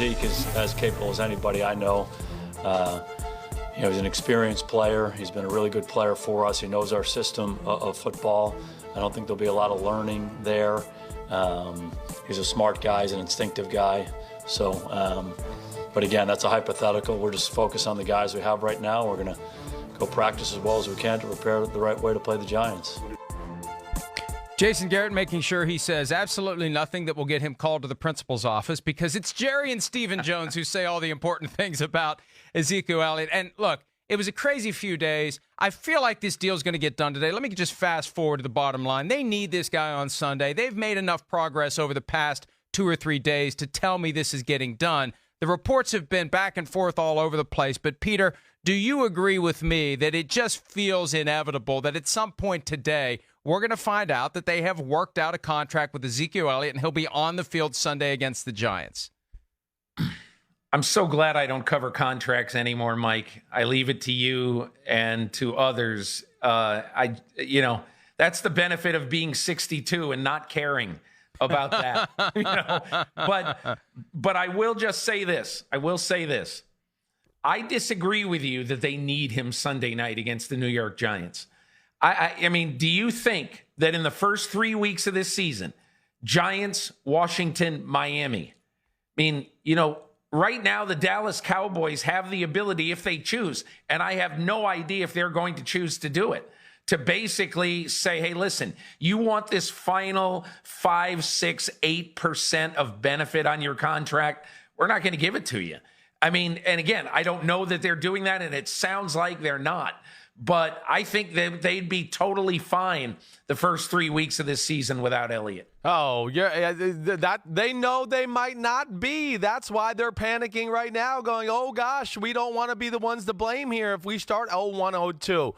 Zeke is as capable as anybody I know. He's an experienced player. He's been a really good player for us. He knows our system of football. I don't think there'll be a lot of learning there. He's a smart guy. He's an instinctive guy. So, but again, that's a hypothetical. We're just focused on the guys we have right now. We're going to go practice as well as we can to prepare the right way to play the Giants. Jason Garrett making sure he says absolutely nothing that will get him called to the principal's office, because it's Jerry and Stephen Jones who say all the important things about Ezekiel Elliott. And look, it was a crazy few days. I feel like this deal's going to get done today. Let me just fast forward to the bottom line. They need this guy on Sunday. They've made enough progress over the past 2 or 3 days to tell me this is getting done. The reports have been back and forth all over the place. But, Peter, do you agree with me that it just feels inevitable that at some point today we're going to find out that they have worked out a contract with Ezekiel Elliott and he'll be on the field Sunday against the Giants? I'm so glad I don't cover contracts anymore, Mike. I leave it to you and to others. That's the benefit of being 62 and not caring about that. But I will just say this. I disagree with you that they need him Sunday night against the New York Giants. I mean, do you think that in the first 3 weeks of this season, Giants, Washington, Miami, right now the Dallas Cowboys have the ability, if they choose, and I have no idea if they're going to choose to do it, to basically say, hey, listen, you want this final 5, 6, 8% of benefit on your contract? We're not going to give it to you. I mean, and again, I don't know that they're doing that, and it sounds like they're not. But I think that they'd be totally fine the first 3 weeks of this season without Elliott. Oh, yeah, that they know they might not be. That's why they're panicking right now, going, oh, gosh, we don't want to be the ones to blame here if we start 0-1, 0-2.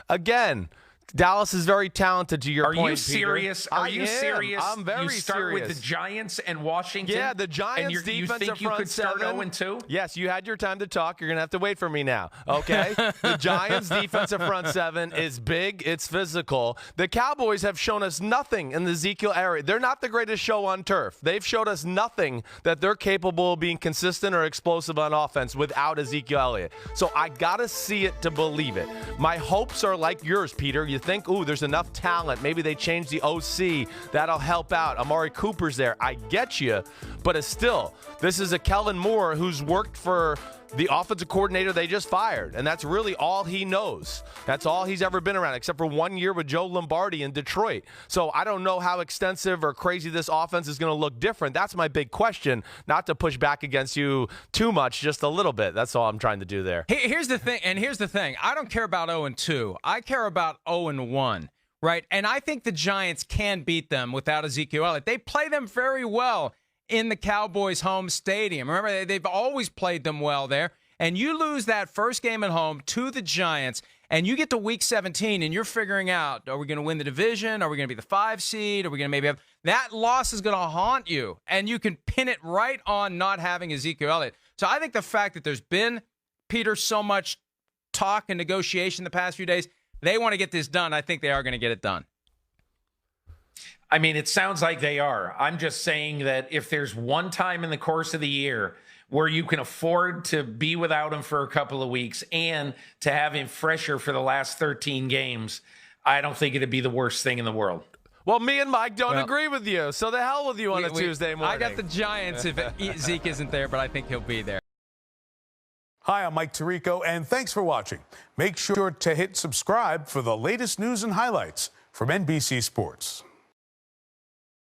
Again, Dallas is very talented, to your point, Are you serious? Peter. Are you serious? I'm very serious. You start with the Giants and Washington? Yeah, the Giants and defensive you think you could start 7. 0-2? Yes, you had your time to talk. You're going to have to wait for me now, okay? The Giants defensive front 7 is big. It's physical. The Cowboys have shown us nothing in the Ezekiel area. They're not the greatest show on turf. They've showed us nothing that they're capable of being consistent or explosive on offense without Ezekiel Elliott. So I got to see it to believe it. My hopes are like yours, Peter. You think, ooh, there's enough talent. Maybe they change the OC. That'll help out. Amari Cooper's there. I get you. But it's still, this is a Kellen Moore who's worked for the offensive coordinator they just fired, and that's really all he knows. That's all he's ever been around, except for 1 year with Joe Lombardi in Detroit. So I don't know how extensive or crazy this offense is going to look different. That's my big question, not to push back against you too much, just a little bit. That's all I'm trying to do there. Here's the thing. I don't care about 0-2. I care about 0-1, right? And I think the Giants can beat them without Ezekiel Elliott. They play them very well in the Cowboys' home stadium. Remember, they've always played them well there. And you lose that first game at home to the Giants, and you get to Week 17, and you're figuring out, are we going to win the division? Are we going to be the 5 seed? Are we going to maybe have – that loss is going to haunt you, and you can pin it right on not having Ezekiel Elliott. So I think the fact that there's been, Peter, so much talk and negotiation the past few days, they want to get this done. I think they are going to get it done. I mean, it sounds like they are. I'm just saying that if there's one time in the course of the year where you can afford to be without him for a couple of weeks and to have him fresher for the last 13 games, I don't think it'd be the worst thing in the world. Well, me and Mike don't agree with you, so the hell with you on a Tuesday morning. I got the Giants if Zeke isn't there, but I think he'll be there. Hi, I'm Mike Tirico, and thanks for watching. Make sure to hit subscribe for the latest news and highlights from NBC Sports.